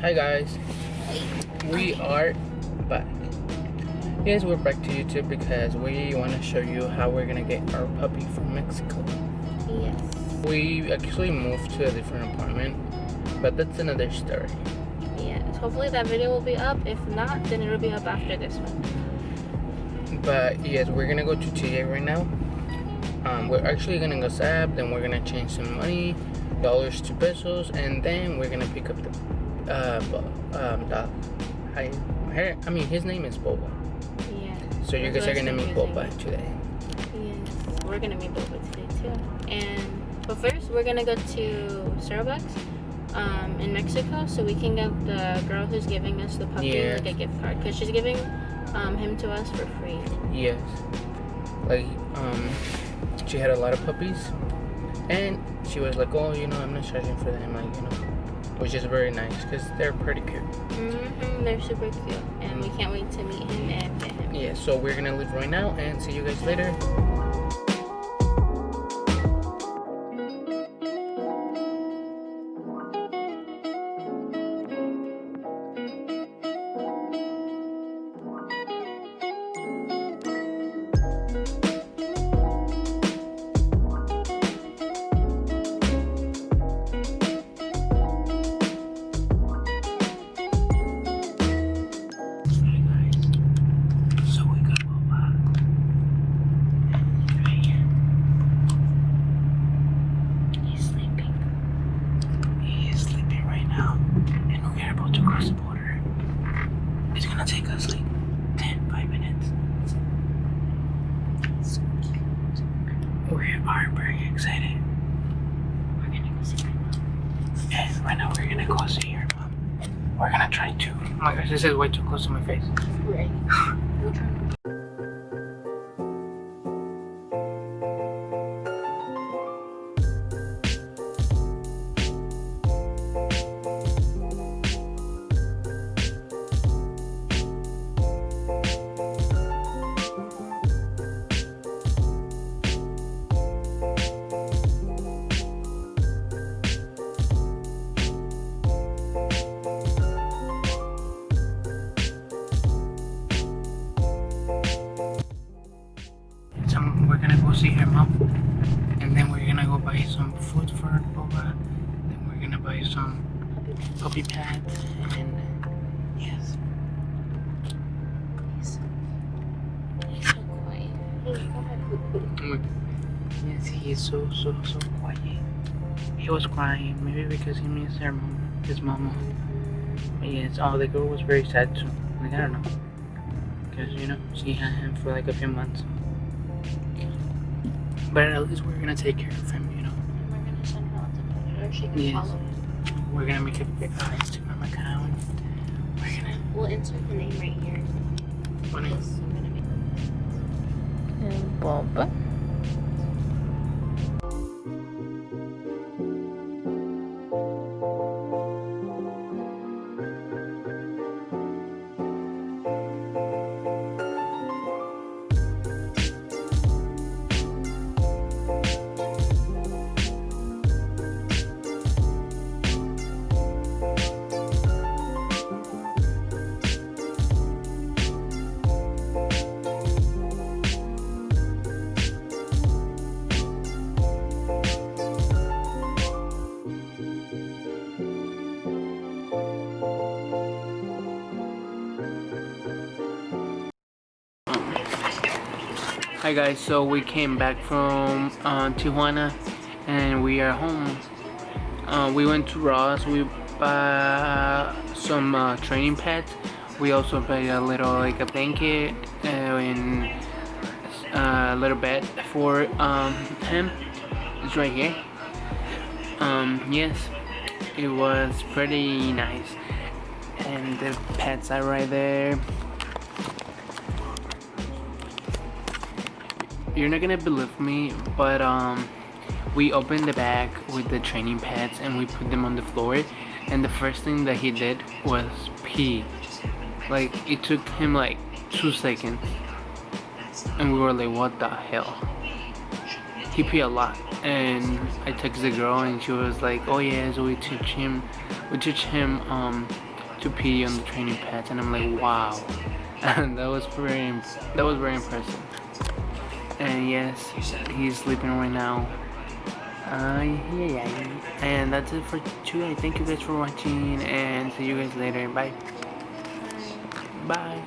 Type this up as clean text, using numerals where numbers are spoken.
Hi guys, we are back. Yes, we're back to YouTube because we want to show you how we're gonna get our puppy from Mexico. Yes. We actually moved to a different apartment, but that's another story. Yes. Hopefully that video will be up. If not, then it'll be up after this one. But yes, we're gonna go to TJ right now. We're actually gonna go Zap, then we're gonna change some money, dollars to pesos, and then we're gonna pick up the dog. His name is Boba. Yeah. So you guys are gonna meet Boba today. Yes. We're gonna meet Boba today too. But first we're gonna go to Starbucks in Mexico so we can give the girl who's giving us the puppy like a gift card because she's giving him to us for free. Yes. She had a lot of puppies and she was like, oh, I'm not charging for them, which is very nice because they're pretty cute. They're super cute and we can't wait to meet him and pet him. Yeah, so we're gonna leave right now and see you guys later. Take us like 5 minutes. So cute. We are very excited. We're gonna go see my mom. And right now we're gonna go see your mom. We're gonna try to. Oh my gosh, this is way too close to my face. Right. We'll try. We're gonna go see her mom, and then we're gonna go buy some food for Boba. Then we're gonna buy some puppy pads, and yes. He's so quiet. Yes, he's so quiet. He was crying, maybe because he missed his mama. But yes, the girl was very sad too. Like, I don't know, because she had him for like a few months. But at least we're gonna take care of him, We're gonna send her out to her. She can follow him. We're gonna make a Instagram account. We'll insert the name right here. What name? Yes, I'm gonna make Boba. Hi guys, so we came back from Tijuana and we are home. We went to Ross, we bought some training pads. We also bought a blanket and a little bed for him. It's right here. Yes, it was pretty nice. And the pads are right there. You're not gonna believe me, but we opened the bag with the training pads and we put them on the floor, and the first thing that he did was pee. Like, it took him like 2 seconds and we were like, what the hell? He pee a lot, and I texted the girl and she was like, oh yes, we teach him to pee on the training pads, and I'm like, wow. And that was very impressive. And yes, he's sleeping right now. Yeah. And that's it for today. Thank you guys for watching, and see you guys later. Bye. Bye.